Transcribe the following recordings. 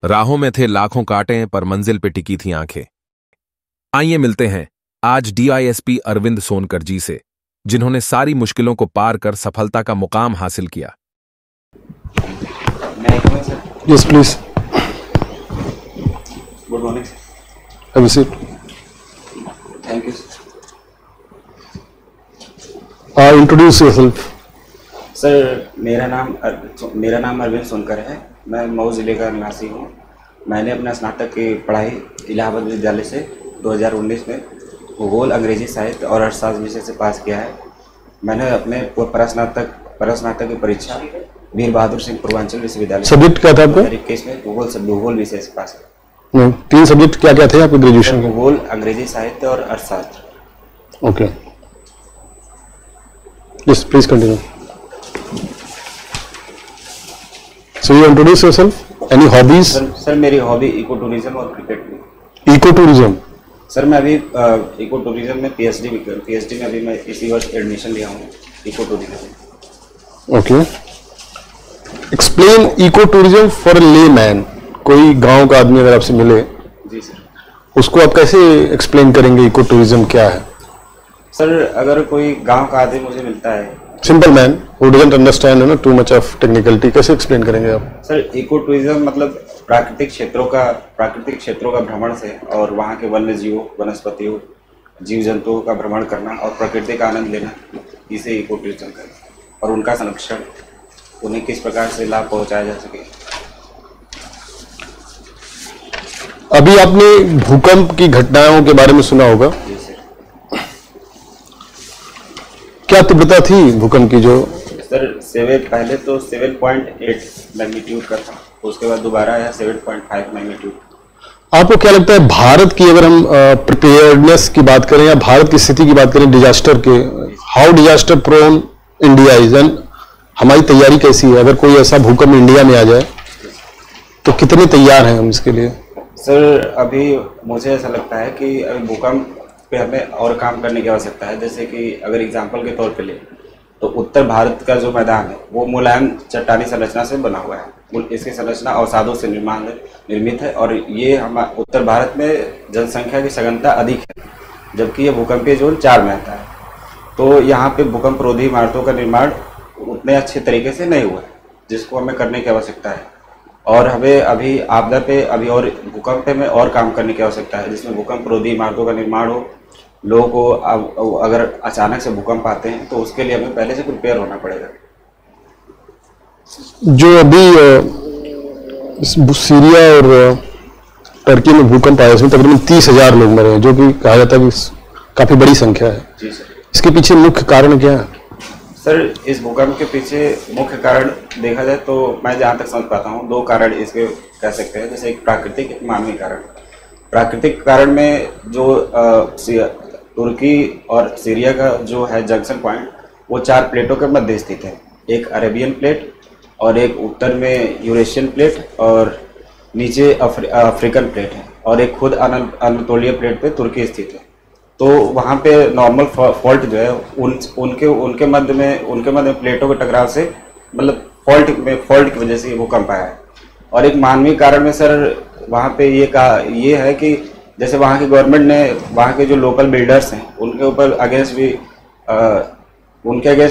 राहों में थे लाखों कांटे पर मंजिल पे टिकी थी आंखें। आइए मिलते हैं आज डीआईएसपी अरविंद सोनकर जी से, जिन्होंने सारी मुश्किलों को पार कर सफलता का मुकाम हासिल किया। Yes please. Good morning. Have a seat. Thank you introduce yourself. Sir. मेरा नाम अरविंद सोनकर है। मैं मऊ ज़िले का निवासी हूँ। मैंने अपना स्नातक की पढ़ाई इलाहाबाद विश्वविद्यालय से 2019 में भूगोल, अंग्रेजी साहित्य और अर्थशास्त्र विषय से पास किया है। मैंने अपने परास्नातक की परीक्षा वीर बहादुर सिंह पूर्वांचल विश्वविद्यालय सब्जेक्ट क्या था आपका? 2021 में भूगोल विषय से पास किया। 3 सब्जेक्ट क्या क्या थे आपके ग्रेजुएशन के? भूगोल, अंग्रेजी साहित्य और अर्थशास्त्र। Okay, yes please continue. So you introduce yourself. Any hobbies? Sir मेरी हॉबी इको टूरिज्म और क्रिकेट में। Eco tourism? सर मैं अभी इको टूरिज्म में पीएचडी में अभी मैं इसी वर्ष एडमिशन लिया हूँ eco tourism. Okay, explain eco tourism for a layman. कोई गांव का आदमी अगर आपसे मिले, जी सर, उसको आप कैसे एक्सप्लेन करेंगे इको टूरिज्म क्या है? सर अगर कोई गांव का आदमी मुझे मिलता है, simple man who doesn't understand too much of technicality, कैसे एक्सप्लेन करेंगे आप? सर इको टूरिज्म मतलब प्राकृतिक क्षेत्रों का भ्रमण से और वहाँ के वन्य जीवों, वनस्पतियों, जीव जंतुओं का भ्रमण करना और प्रकृति का आनंद लेना, इसे इको टूरिज्म करना। और उनका संरक्षण, उन्हें किस प्रकार से लाभ पहुँचाया जा सके। अभी आपने भूकंप की घटनाओं के बारे में सुना होगा। जी सर। क्या तीव्रता थी भूकंप की? जो सर पहले तो 7.8 मैग्नीट्यूड का था, उसके बाद दोबारा आया 7.5 मैग्नीट्यूड। आपको क्या लगता है भारत की, अगर हम प्रिपेयर्डनेस की बात करें या भारत की स्थिति की बात करें डिजास्टर के, how disaster prone India is, and हमारी तैयारी कैसी है? अगर कोई ऐसा भूकंप इंडिया में आ जाए तो कितने तैयार हैं हम इसके लिए? सर अभी मुझे ऐसा लगता है कि अभी भूकंप पे हमें और काम करने की आवश्यकता है। जैसे कि अगर एग्जांपल के तौर पे ले तो उत्तर भारत का जो मैदान है वो मुलायम चट्टानी संरचना से बना हुआ है। इसकी संरचना अवसादों से निर्मित है और ये हमारे उत्तर भारत में जनसंख्या की सघनता अधिक है, जबकि ये भूकंपीय जोन 4 में आता है। तो यहाँ पे भूकंप रोधी इमारतों का निर्माण उतने अच्छे तरीके से नहीं हुआ है, जिसको हमें करने की आवश्यकता है। और हमें अभी आपदा पे और भूकंप पे में और काम करने की आवश्यकता है, जिसमें भूकंप रोधी इमारतों का निर्माण हो। लोगों को अगर अचानक से भूकंप आते हैं तो उसके लिए हमें पहले से प्रिपेयर होना पड़ेगा। जो अभी सीरिया और टर्की में भूकंप आया, उसमें तकरीबन 30,000 लोग मरे हैं, जो कि कहा जाता है काफी बड़ी संख्या है। जी सर। इसके पीछे मुख्य कारण क्या है? सर इस भूकंप के पीछे मुख्य कारण देखा जाए तो मैं जहाँ तक समझ पाता हूँ 2 कारण इसके कह सकते हैं। जैसे एक प्राकृतिक, एक मानवीय कारण। प्राकृतिक कारण में जो तुर्की और सीरिया का जो है जंक्शन पॉइंट, वो 4 प्लेटों के मध्य स्थित है। एक अरेबियन प्लेट और एक उत्तर में यूरेशियन प्लेट और नीचे अफ्रीकन प्लेट है और एक खुद अनातोलिया प्लेट पे तुर्की स्थित है। तो वहाँ पे नॉर्मल फॉल्ट जो है उनके मध्य में प्लेटों के टकराव से, मतलब फॉल्ट की वजह से ये भूकंप आया है। और एक मानवीय कारण में सर वहाँ पे ये है कि जैसे वहाँ की गवर्नमेंट ने वहाँ के जो लोकल बिल्डर्स हैं उनके ऊपर अगेंस्ट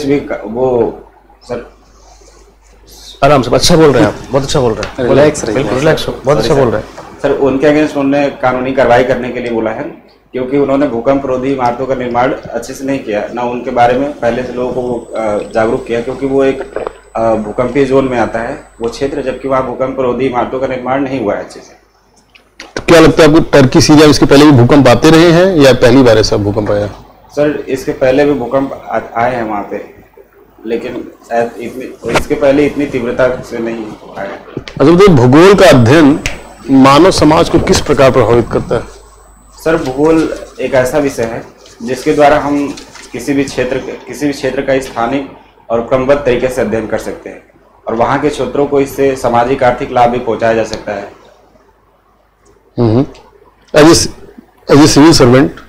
भी वो सर आराम से, अच्छा बोल रहे हैं आप, बहुत अच्छा बोल रहे हैं, रिलैक्स रहिए, बिल्कुल रिलैक्स हो, बहुत अच्छा बोल रहे हैं सर। उनके अगेंस्ट उन्होंने कानूनी कार्रवाई करने के लिए बोला है, क्योंकि उन्होंने भूकंप रोधी इमारतों का निर्माण अच्छे से नहीं किया ना, उनके बारे में पहले से लोगों को जागरूक किया, क्योंकि वो एक भूकंपीय जोन में आता है वो क्षेत्र, जबकि वहाँ भूकंप रोधी इमारतों का निर्माण नहीं हुआ है अच्छे से। तो क्या लगता है आपको, टर्की सीरिया इसके पहले भी भूकंप आते रहे हैं या पहली बार ऐसा भूकंप आया? सर इसके पहले भी भूकंप आए हैं वहाँ पे, लेकिन इसके पहले इतनी तीव्रता से नहीं आया। अच्छा, तो भूगोल का अध्ययन मानव समाज को किस प्रकार प्रभावित करता है? सर भूगोल एक ऐसा विषय है जिसके द्वारा हम किसी भी क्षेत्र का स्थानिक और क्रमबद्ध तरीके से अध्ययन कर सकते हैं और वहाँ के क्षेत्रों को इससे सामाजिक आर्थिक लाभ भी पहुँचाया जा सकता है। एज ए सिविल सर्वेंट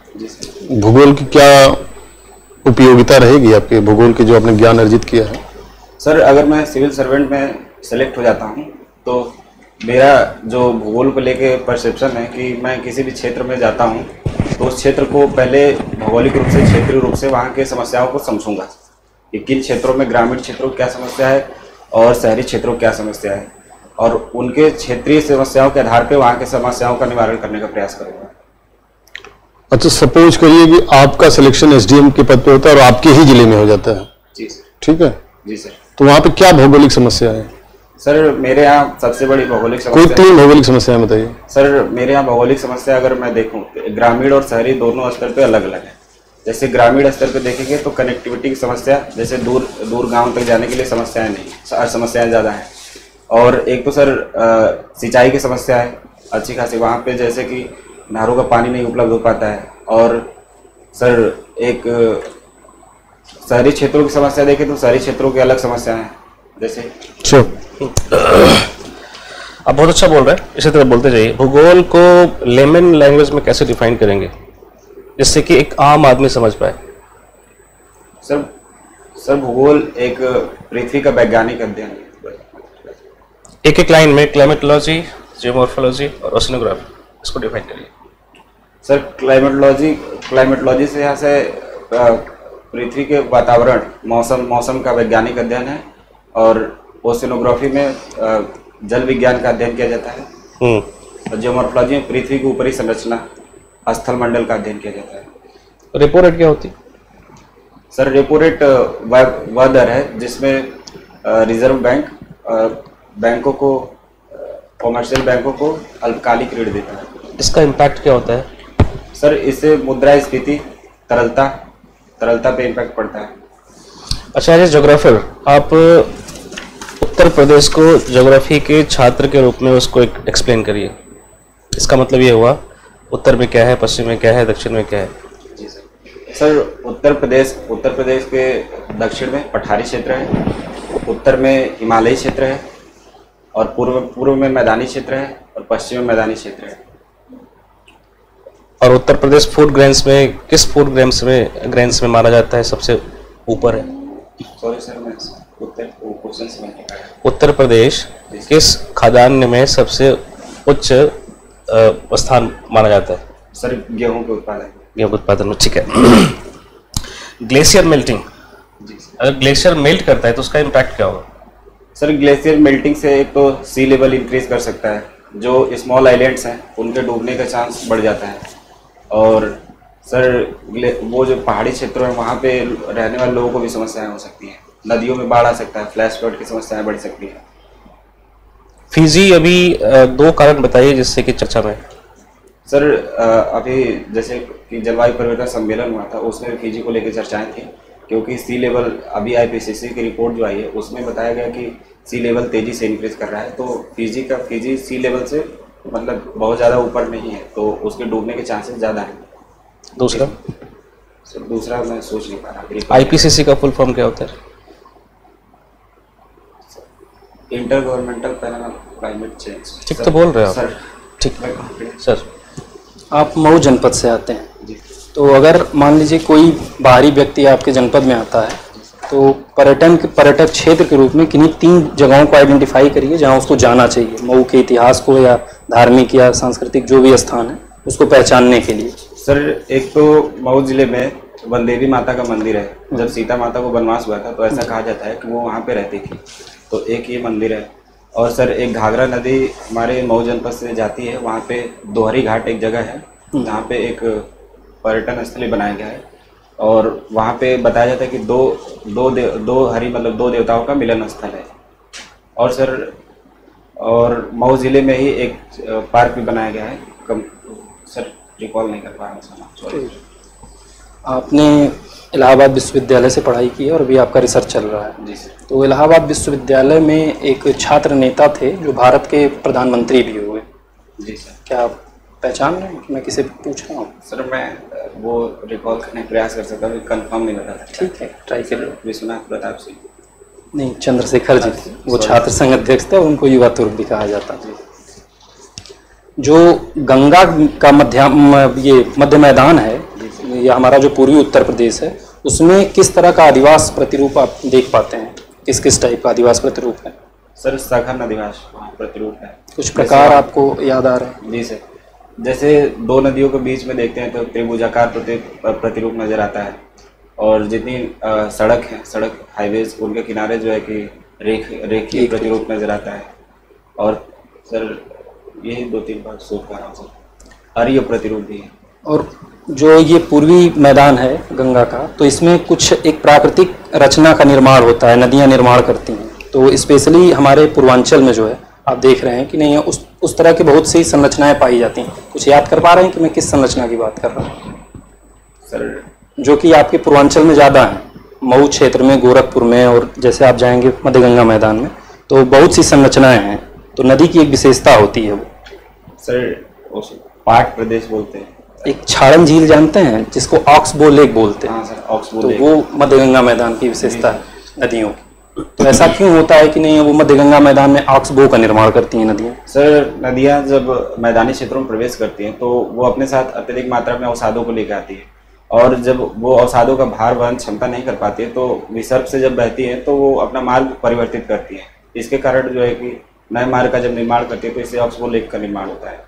भूगोल की क्या उपयोगिता रहेगी आपके, भूगोल के जो आपने ज्ञान अर्जित किया है? सर अगर मैं सिविल सर्वेंट में सेलेक्ट हो जाता हूँ तो मेरा जो भूगोल को लेके परसेप्शन है कि मैं किसी भी क्षेत्र में जाता हूँ तो उस क्षेत्र को पहले भौगोलिक रूप से, क्षेत्रीय रूप से वहाँ के समस्याओं को समझूंगा कि किन क्षेत्रों में, ग्रामीण क्षेत्रों क्या समस्या है और शहरी क्षेत्रों क्या समस्या है, और उनके क्षेत्रीय समस्याओं के आधार पर वहाँ के समस्याओं का निवारण करने का प्रयास करूँगा। अच्छा, सपोज करिए कि आपका सिलेक्शन एसडीएम के पद पे होता है और आपके ही जिले में हो जाता है। जी सर। ठीक है जी सर। तो वहाँ पे क्या भौगोलिक समस्या है? सर मेरे यहाँ सबसे बड़ी भौगोलिक कोई समस्या, 3 भौगोलिक समस्याएं बताइए। सर मेरे यहाँ भौगोलिक समस्या अगर मैं देखूँ ग्रामीण और शहरी दोनों स्तर पे अलग अलग है। जैसे ग्रामीण स्तर पे देखेंगे तो कनेक्टिविटी की समस्या, जैसे दूर गांव तक जाने के लिए समस्याएं नहीं, समस्याएं ज़्यादा हैं। और एक तो सर सिंचाई की समस्या है अच्छी खासी, वहाँ पे जैसे कि नहरों का पानी नहीं उपलब्ध हो पाता है। और सर एक शहरी क्षेत्रों की समस्या देखें तो शहरी क्षेत्रों की अलग समस्याएं हैं। जैसे आप बहुत अच्छा बोल रहे हैं, इसी तरह बोलते जाइए। भूगोल को लेमन लैंग्वेज में कैसे डिफाइन करेंगे जिससे कि एक आम आदमी समझ पाए? सर भूगोल एक पृथ्वी का वैज्ञानिक अध्ययन है। एक लाइन में क्लाइमेटोलॉजी, जियोमॉर्फोलॉजी और ओशिनोग्राफी, इसको डिफाइन करिए। सर क्लाइमेटोलॉजी से यहाँ से पृथ्वी के वातावरण, मौसम का वैज्ञानिक अध्ययन है। और ओशिनोग्राफी में जल विज्ञान का अध्ययन किया जाता है। और जियोमॉर्फोलॉजी में पृथ्वी की ऊपरी संरचना, स्थल मंडल का अध्ययन किया जाता है। रेपो रेट क्या होती है? सर रेपो रेट वह दर है जिसमें रिजर्व बैंक बैंकों को, कॉमर्शियल बैंकों को अल्पकालिक ऋण देता है। इसका इम्पैक्ट क्या होता है? सर इससे मुद्रास्फीति, तरलता पे इम्पैक्ट पड़ता है। अच्छा, एज ए ज्योग्राफर आप उत्तर प्रदेश को ज्योग्राफी के छात्र के रूप में उसको एक्सप्लेन करिए। इसका मतलब ये हुआ उत्तर में क्या है, पश्चिम में क्या है, दक्षिण में क्या है? जी सर उत्तर प्रदेश के दक्षिण में पठारी क्षेत्र है, उत्तर में हिमालयी क्षेत्र है, और पूर्व में मैदानी क्षेत्र है, और पश्चिम में मैदानी क्षेत्र है। और उत्तर प्रदेश फूड ग्रेन्स में किस फूड ग्रेन्स में माना जाता है सबसे ऊपर है? सॉरी सर, मैं उत्तर प्रदेश किस खाद्यान्न में सबसे उच्च स्थान माना जाता है? सर गेहूं के उत्पादन में। ठीक है। ग्लेशियर मेल्टिंग, अगर ग्लेशियर मेल्ट करता है तो उसका इम्पैक्ट क्या होगा? सर ग्लेशियर मेल्टिंग से एक तो सी लेवल इंक्रीज कर सकता है, जो स्मॉल आइलैंड्स हैं उनके डूबने का चांस बढ़ जाता है। और सर वो जो पहाड़ी क्षेत्र है वहाँ पे रहने वाले लोगों को भी समस्याएं हो सकती हैं, नदियों में बाढ़ आ सकता है, फ्लैश फ्लड की समस्याएं बढ़ सकती है। फिजी, अभी 2 कारण बताइए जिससे कि चर्चा में। सर अभी जैसे कि जलवायु परिवर्तन सम्मेलन हुआ था, उसमें फिजी को लेकर चर्चाएं थी, क्योंकि सी लेवल, अभी आईपीसीसी की रिपोर्ट जो आई है उसमें बताया गया कि सी लेवल तेजी से इंक्रीज कर रहा है। तो फिजी सी लेवल से मतलब बहुत ज़्यादा ऊपर नहीं है, तो उसके डूबने के चांसेस ज़्यादा हैं। दूसरा मैं सोच नहीं पा रहा। आईपीसीसी का फुल फॉर्म क्या होता है? Inter governmental panel on climate change. ठीक तो बोल रहे हो सर? ठीक सर। आप मऊ जनपद से आते हैं, तो अगर मान लीजिए कोई बाहरी व्यक्ति आपके जनपद में आता है तो पर्यटक क्षेत्र के रूप में किन्हीं 3 जगहों को आइडेंटिफाई करिए जहां उसको जाना चाहिए, मऊ के इतिहास को या धार्मिक या सांस्कृतिक जो भी स्थान है उसको पहचानने के लिए। सर एक तो मऊ जिले में वनदेवी माता का मंदिर है। जब सीता माता को वनवास हुआ था तो ऐसा कहा जाता है कि वो वहाँ पे रहती थी, तो एक ये मंदिर है। और सर एक घाघरा नदी हमारे मऊ जनपद से जाती है, वहाँ पे दोहरी घाट एक जगह है जहाँ पे एक पर्यटन स्थली बनाया गया है, और वहाँ पे बताया जाता है कि दो देवताओं का मिलन स्थल है। और सर और मऊ जिले में ही एक पार्क भी बनाया गया है, सर रिकॉल नहीं कर पा रहा सॉरी। आपने इलाहाबाद विश्वविद्यालय से पढ़ाई की है और अभी आपका रिसर्च चल रहा है। जी सर। तो इलाहाबाद विश्वविद्यालय में एक छात्र नेता थे जो भारत के प्रधानमंत्री भी हुए। जी सर। क्या आप पहचान रहे हैं? मैं किसे पूछ रहा हूँ? सर मैं वो रिकॉल करने का प्रयास कर सकता हूँ, कंफर्म नहीं बता सकता। ठीक है, ट्राई करिए। विश्वनाथ प्रताप सिंह नहीं, चंद्रशेखर जी थे, वो छात्र संघ अध्यक्ष थे और उनको युवा तुर्क भी कहा जाता था। जो गंगा का मध्य मैदान है, या हमारा जो पूर्वी उत्तर प्रदेश है, उसमें किस तरह का आदिवास प्रतिरूप आप देख पाते हैं? किस किस टाइप का आदिवास प्रतिरूप है? सर सखर नदीवास वहाँ प्रतिरूप है। कुछ प्रकार आपको याद आ रहे हैं? जी सर, जैसे दो नदियों के बीच में देखते हैं तो त्रिभुजाकार प्रतिरूप नजर आता है, और जितनी सड़क है, सड़क हाईवेज, उनके किनारे जो है कि रेखीय प्रतिरूप नजर आता है। और सर यही 2-3 बार शोध कर रहा हूँ सर, अर्य प्रतिरूप भी है। और जो ये पूर्वी मैदान है गंगा का, तो इसमें कुछ एक प्राकृतिक रचना का निर्माण होता है, नदियाँ निर्माण करती हैं। तो स्पेशली हमारे पूर्वांचल में जो है आप देख रहे हैं कि नहीं, उस तरह की बहुत सी संरचनाएं पाई जाती हैं। कुछ याद कर पा रहे हैं कि मैं किस संरचना की बात कर रहा हूँ? सर जो कि आपके पूर्वांचल में ज़्यादा है, मऊ क्षेत्र में, गोरखपुर में, और जैसे आप जाएंगे मध्य गंगा मैदान में, तो बहुत सी संरचनाएं हैं। तो नदी की एक विशेषता होती है वो। सर उस पाट प्रदेश बोलते हैं। एक छाड़न झील जानते हैं जिसको ऑक्सबो लेक बोलते हैं? हाँ सर, ऑक्सबो तो लेक। वो मध्य गंगा मैदान की विशेषता है नदियों की। तो ऐसा क्यों होता है कि नहीं वो मध्य गंगा मैदान में ऑक्सबो का निर्माण करती हैं नदियाँ? सर नदियाँ जब मैदानी क्षेत्रों में प्रवेश करती हैं तो वो अपने साथ अत्यधिक मात्रा में अवसादों को लेकर आती है, और जब वो अवसादों का भार वहन क्षमता नहीं कर पाती है तो विसर्ग से जब बहती है तो वो अपना मार्ग परिवर्तित करती है। इसके कारण जो है कि नए मार्ग का जब निर्माण करती है तो इससे ऑक्सबो लेक का निर्माण होता है।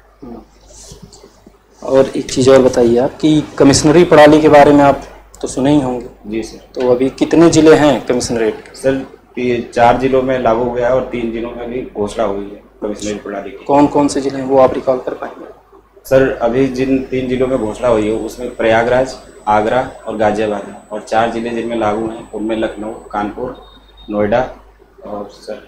और एक चीज़ और बताइए आप कि कमिश्नरी प्रणाली के बारे में आप तो सुने ही होंगे। जी सर। तो अभी कितने जिले हैं कमिश्नरेट? सर 4 जिलों में लागू हो गया है और 3 जिलों में भी घोषणा हुई है कमिश्नरी प्रणाली की। कौन कौन से जिले हैं वो आप रिकॉल कर पाएंगे? सर अभी जिन 3 जिलों में घोषणा हुई है उसमें प्रयागराज, आगरा और गाजियाबाद है, और 4 जिले जिनमें लागू हैं उनमें लखनऊ, कानपुर, नोएडा और सर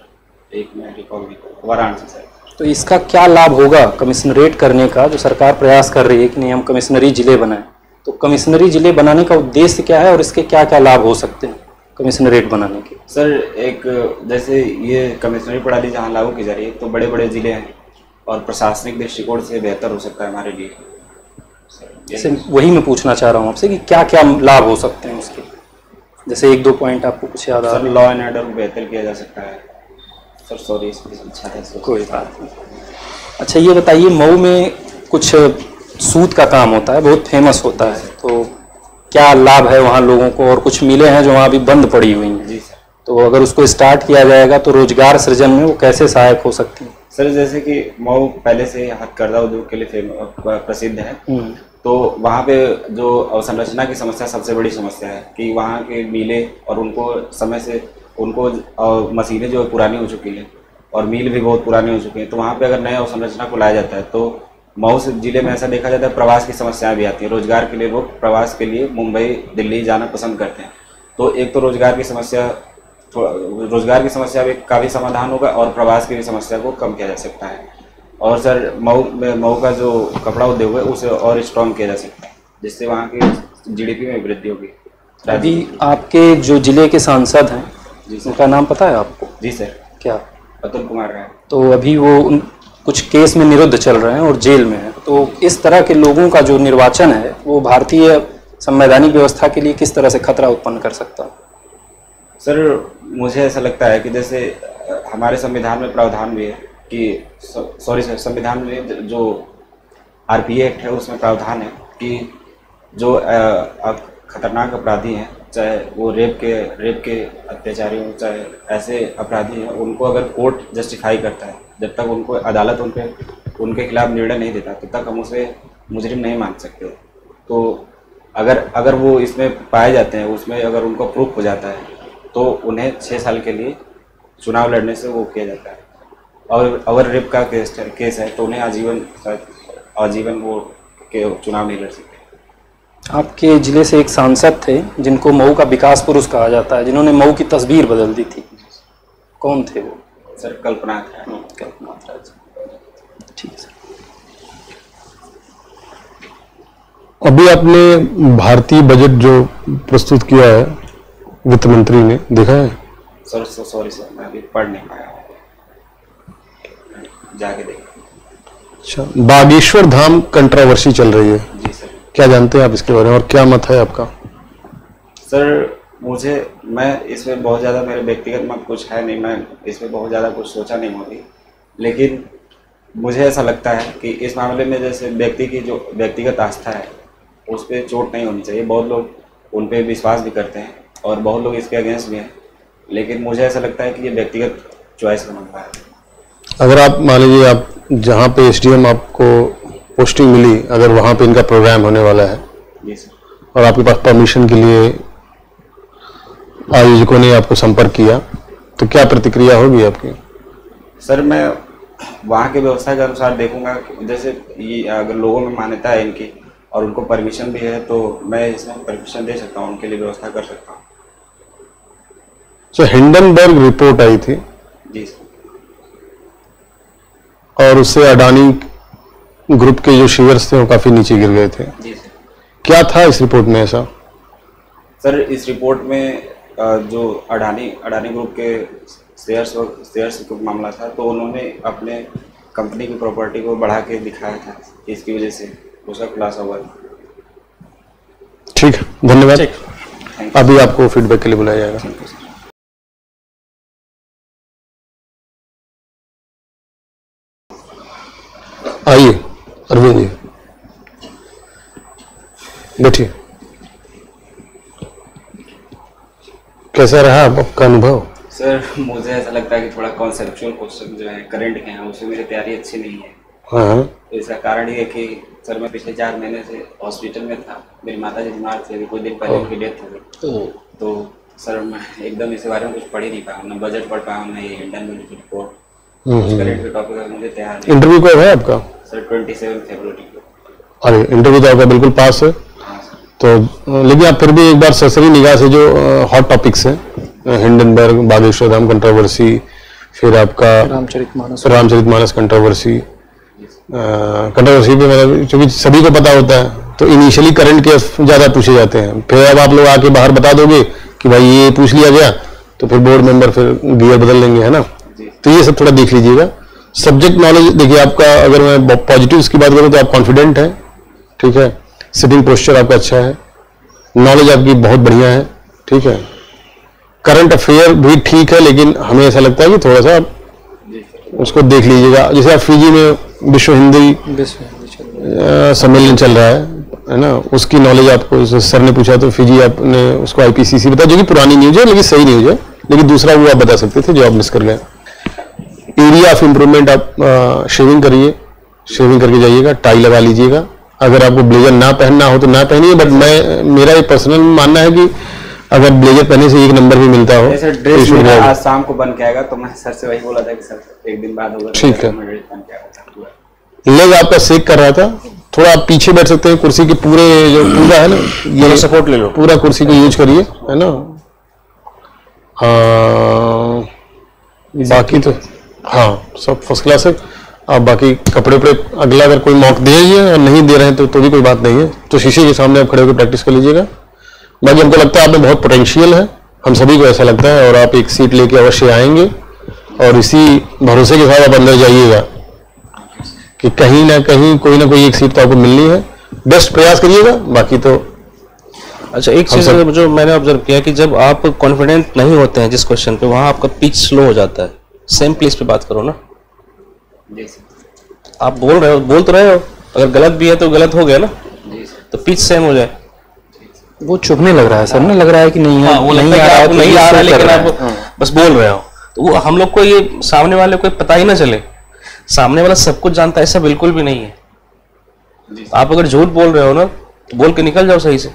एक में रिकॉल भी वाराणसी सर। तो इसका क्या लाभ होगा कमिश्नरेट करने का, जो सरकार प्रयास कर रही है कि नहीं हम कमिश्नरी जिले बनाएं? तो कमिश्नरी जिले बनाने का उद्देश्य क्या है और इसके क्या क्या लाभ हो सकते हैं कमिश्नरेट बनाने के? सर एक जैसे ये कमिश्नरी प्रणाली जहाँ लागू की जा रही है तो बड़े बड़े जिले हैं और प्रशासनिक दृष्टिकोण से बेहतर हो सकता है हमारे लिए। जैसे वही मैं पूछना चाह रहा हूँ आपसे कि क्या क्या लाभ हो सकते हैं उसके, जैसे 1-2 पॉइंट आपको कुछ याद आ सर रहा है? लॉ एंड ऑर्डर को बेहतर किया जा सकता है। सर सॉरी इसकी इच्छा है सर। कोई बात नहीं। अच्छा ये बताइए, मऊ में कुछ सूत का काम होता है, बहुत फेमस होता है, तो क्या लाभ है वहाँ लोगों को? और कुछ मिलें हैं जो वहाँ अभी बंद पड़ी हुई हैं। जी सर। तो अगर उसको स्टार्ट किया जाएगा तो रोजगार सृजन में वो कैसे सहायक हो सकती है? सर जैसे कि मऊ पहले से हथकरघा उद्योग के लिए प्रसिद्ध है, तो वहाँ पे जो अवसंरचना की समस्या सबसे बड़ी समस्या है कि वहाँ के मिले और उनको समय से उनको मशीनें जो पुरानी हो चुकी हैं और मिल भी बहुत पुरानी हो चुकी हैं, तो वहाँ पे अगर नए अवसंरचना को लाया जाता है तो मऊ जिले में ऐसा देखा जाता है प्रवास की समस्याएं भी आती हैं। रोजगार के लिए लोग प्रवास के लिए मुंबई, दिल्ली जाना पसंद करते हैं, तो एक तो रोजगार की समस्या भी का भी समाधान होगा और प्रवास की भी समस्या को कम किया जा सकता है। और सर मऊ का जो कपड़ा उद्योग है उसे और स्ट्रॉन्ग किया जा सकता है, जिससे वहाँ की जीडीपी में वृद्धि होगी। अभी आपके जो जिले के सांसद हैं उनका नाम पता है आपको? जी सर। क्या? अतुल कुमार राय। तो अभी वो कुछ केस में निरुद्ध चल रहे हैं और जेल में हैं, तो इस तरह के लोगों का जो निर्वाचन है वो भारतीय संवैधानिक व्यवस्था के लिए किस तरह से खतरा उत्पन्न कर सकता है? सर मुझे ऐसा लगता है कि जैसे हमारे संविधान में प्रावधान भी है कि संविधान में जो आरपीए एक्ट है उसमें प्रावधान है कि जो खतरनाक अपराधी हैं, चाहे वो रेप के अत्याचारी हों, चाहे ऐसे अपराधी हैं, उनको अगर कोर्ट जस्टिफाई करता है, जब तक उनको अदालत उनके खिलाफ निर्णय नहीं देता तब तक हम उसे मुजरिम नहीं मान सकते। तो अगर वो इसमें पाए जाते हैं, उसमें अगर उनको प्रूफ हो जाता है तो उन्हें 6 साल के लिए चुनाव लड़ने से वो किया जाता है, और अगर रेप का केस है तो उन्हें आजीवन वो चुनाव नहीं लड़ सकते। आपके जिले से एक सांसद थे जिनको मऊ का विकास पुरुष कहा जाता है, जिन्होंने मऊ की तस्वीर बदल दी थी, कौन थे वो? सर कल्पना राज। ठीक है। अभी आपने भारतीय बजट जो प्रस्तुत किया है वित्त मंत्री ने, देखा है? सर सॉरी सर, मैं अभी पढ़ नहीं पाया, जाके देखा। अच्छा, बागेश्वर धाम कंट्रोवर्सी चल रही है। जी सर। क्या जानते हैं आप इसके बारे में और क्या मत है आपका? सर मैं इसमें बहुत ज़्यादा, मेरे व्यक्तिगत मत कुछ है नहीं, मैं इसमें बहुत ज़्यादा कुछ सोचा नहीं होगी, लेकिन मुझे ऐसा लगता है कि इस मामले में जैसे व्यक्ति की जो व्यक्तिगत आस्था है उस पर चोट नहीं होनी चाहिए। बहुत लोग उन पर विश्वास भी करते हैं और बहुत लोग इसके अगेंस्ट भी हैं, लेकिन मुझे ऐसा लगता है कि ये व्यक्तिगत चॉइस का मसला है। अगर आप मान लीजिए आप जहाँ पे एसडीएम आपको पोस्टिंग मिली, अगर वहाँ पे इनका प्रोग्राम होने वाला है जी सर। और आपके पास परमिशन के लिए आयोजकों ने आपको संपर्क किया, तो क्या प्रतिक्रिया होगी आपकी? सर मैं वहाँ की व्यवस्था के अनुसार देखूंगा, जैसे ये अगर लोगों में मान्यता है इनकी और उनको परमिशन भी है तो मैं इसमें परमिशन दे सकता हूँ, उनके लिए व्यवस्था कर सकता हूँ। सो हिंडनबर्ग रिपोर्ट आई थी जी सर। और उससे अडानी ग्रुप के जो शेयर्स थे वो काफी नीचे गिर गए थे। जी सर। क्या था इस रिपोर्ट में ऐसा? सर इस रिपोर्ट में जो अडानी ग्रुप के शेयर्स का मामला था, तो उन्होंने अपने कंपनी की प्रॉपर्टी को बढ़ा के दिखाया था, इसकी वजह से उसका खुलासा हुआ था। ठीक है, धन्यवाद। अभी आपको फीडबैक के लिए बुलाया जाएगा। आइए अरविंद जी, बैठिए। कैसा रहा आपका अनुभव? सर मुझे ऐसा लगता है कि थोड़ा कॉन्सेप्चुअल क्वेश्चन जो है करंट के हैं उसमें मेरी तैयारी अच्छी नहीं है। हाँ, तो इसका कारण ये है कि सर मैं पिछले 4 महीने से हॉस्पिटल में था, मेरी माता जी बीमार थी, अभी कुछ दिन पहले उनकी डेथ हो गई। तो सर मैं एकदम इस बारे में कुछ पढ़ ही नहीं पाया, ना बजट पढ़ पाया, ना ये हिंडनबर्ग की रिपोर्ट, करंट के टॉपिक का मुझे तैयार नहीं। इंटरव्यू कब है आपका? सर 27 फरवरी को। अरे इंटरव्यू तो आपका बिल्कुल पास है। हाँ सर। तो लेकिन आप फिर भी एक बार सरसरी निगाह से जो हॉट टॉपिक्स हैं, हिंडनबर्ग, बागेश्वर धाम कंट्रोवर्सी, फिर आपका रामचरितमानस कंट्रोवर्सी पे मतलब क्योंकि सभी को पता होता है तो इनिशियली करंट के ज़्यादा पूछे जाते हैं, फिर अब आप लोग आके बाहर बता दोगे कि भाई ये पूछ लिया गया तो फिर बोर्ड मेंबर फिर गियर बदल लेंगे, है ना। तो ये सब थोड़ा देख लीजिएगा। सब्जेक्ट नॉलेज देखिए आपका, अगर मैं पॉजिटिव्स की बात करूँ तो आप कॉन्फिडेंट हैं, ठीक है, सिटिंग पोस्चर आपका अच्छा है, नॉलेज आपकी बहुत बढ़िया है, ठीक है, करंट अफेयर भी ठीक है, लेकिन हमें ऐसा लगता है कि थोड़ा सा आप उसको देख लीजिएगा। जैसे आप फिजी में विश्व हिंदी सम्मेलन चल रहा है ना, उसकी नॉलेज आपको सर ने पूछा तो फिजी आपने उसको आईपीसीसी बताया, जो कि पुरानी न्यूज है लेकिन सही न्यूज है, लेकिन दूसरा वो आप बता सकते थे जो आप मिस कर गए। एरिया ऑफ इम्प्रूवमेंट आप शेविंग करिए, शेविंग करके जाइएगा, टाई लगा लीजिएगा। अगर आपको ब्लेजर ना पहनना हो तो ना पहनिए, बट मेरा ये पर्सनल मानना है कि अगर ब्लेजर पहनने से 1 नंबर भी मिलता हो, ड्रेस मेरा आज शाम को बन के आएगा, तो मैं सर से वही बोला था कि सर 1 दिन बाद होगा। ठीक है। लेग आपका सेक कर रहा था, थोड़ा आप पीछे बैठ सकते हैं, कुर्सी के पूरे जो पूरा है ना, ये सपोर्ट ले लो, पूरा कुर्सी को यूज करिए, है ना। बाकी तो हाँ सब फर्स्ट क्लास है। आप बाकी कपड़े पे अगला अगर कोई मौका दे और नहीं दे रहे हैं तो भी कोई बात नहीं है, तो शीशे के सामने आप खड़े होकर प्रैक्टिस कर लीजिएगा। बाकी हमको लगता है आप में बहुत पोटेंशियल है, हम सभी को ऐसा लगता है, और आप एक सीट लेके अवश्य आएंगे और इसी भरोसे के साथ आप अंदर जाइएगा कि कहीं ना कोई एक सीट तो आपको मिलनी है। बेस्ट प्रयास करिएगा, बाकी तो अच्छा। एक चीज जो मैंने ऑब्जर्व किया कि जब आप कॉन्फिडेंट नहीं होते हैं जिस क्वेश्चन पे, वहां आपका पिच स्लो हो जाता है। सेम प्लेस पे बात करो ना, आप बोल तो रहे हो, अगर गलत भी है तो गलत हो गया ना, तो पिच सेम हो जाए। वो चुभने लग रहा है सर, ना लग रहा है कि नहीं है, वो नहीं आ रहा है, लेकिन आप बस बोल रहे हो, तो वो हम लोग को ये सामने वाले को पता ही ना चले, सामने वाला सब कुछ जानता है, ऐसा बिल्कुल भी नहीं है। आप अगर झूठ बोल रहे हो ना, तो बोल के निकल जाओ सही से।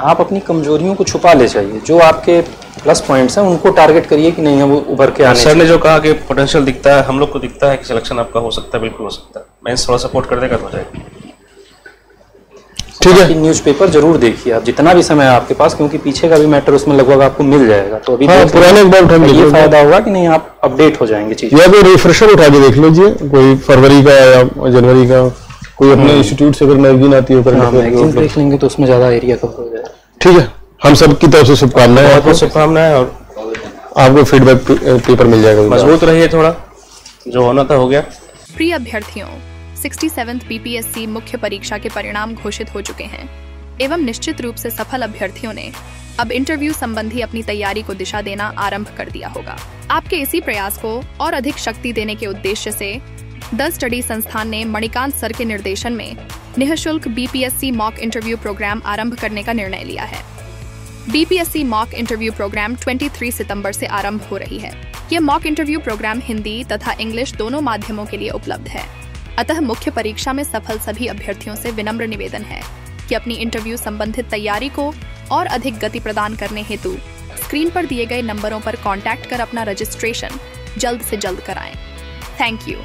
आप अपनी कमजोरियों को छुपा ले चाहिए, जो आपके प्लस पॉइंट्स हैं उनको टारगेट करिए कि नहीं है वो उभर के आने। सर ने जो कहा कि पोटेंशियल दिखता है, हम लोग को दिखता है कि सिलेक्शन आपका हो सकता है, बिल्कुल हो सकता है। मैं थोड़ा सपोर्ट कर देगा तो हो जाएगा। ठीक है। न्यूज़पेपर जरूर देखिए आप, जितना भी समय है आपके पास, क्योंकि पीछे का भी मैटर उसमें लगभग आपको मिल जाएगा। तो अभी पुराने ये फायदा होगा कि नहीं, आप अपडेट हो जाएंगे चीज। या कोई रिफ्रेशर उठा के देख लीजिए, कोई फरवरी का या जनवरी का, कोई अपने इंस्टीट्यूट से अगर मैगजीन आती है मैगजीन देख लेंगे तो उसमें ज्यादा एरिया कवर हो जाएगा। ठीक है, हम सब की तरफ से शुभकामनाएं, बहुत शुभकामनाएं, और आपको फीडबैक पेपर मिल जाएगा। मजबूत रहिए, थोड़ा जो होना था हो गया। प्रिय अभ्यर्थियों, 67th बीपीएससी मुख्य परीक्षा के परिणाम घोषित हो चुके हैं एवं निश्चित रूप से सफल अभ्यर्थियों ने अब इंटरव्यू संबंधी अपनी तैयारी को दिशा देना आरंभ कर दिया होगा। आपके इसी प्रयास को और अधिक शक्ति देने के उद्देश्य से द स्टडी संस्थान ने मणिकांत सर के निर्देशन में निःशुल्क बीपीएससी मॉक इंटरव्यू प्रोग्राम आरंभ करने का निर्णय लिया है। बीपीएससी मॉक इंटरव्यू प्रोग्राम 23 सितंबर से आरंभ हो रही है। यह मॉक इंटरव्यू प्रोग्राम हिंदी तथा इंग्लिश दोनों माध्यमों के लिए उपलब्ध है। अतः मुख्य परीक्षा में सफल सभी अभ्यर्थियों से विनम्र निवेदन है कि अपनी इंटरव्यू संबंधित तैयारी को और अधिक गति प्रदान करने हेतु स्क्रीन पर दिए गए नंबरों पर कांटेक्ट कर अपना रजिस्ट्रेशन जल्द से जल्द कराएं। Thank you.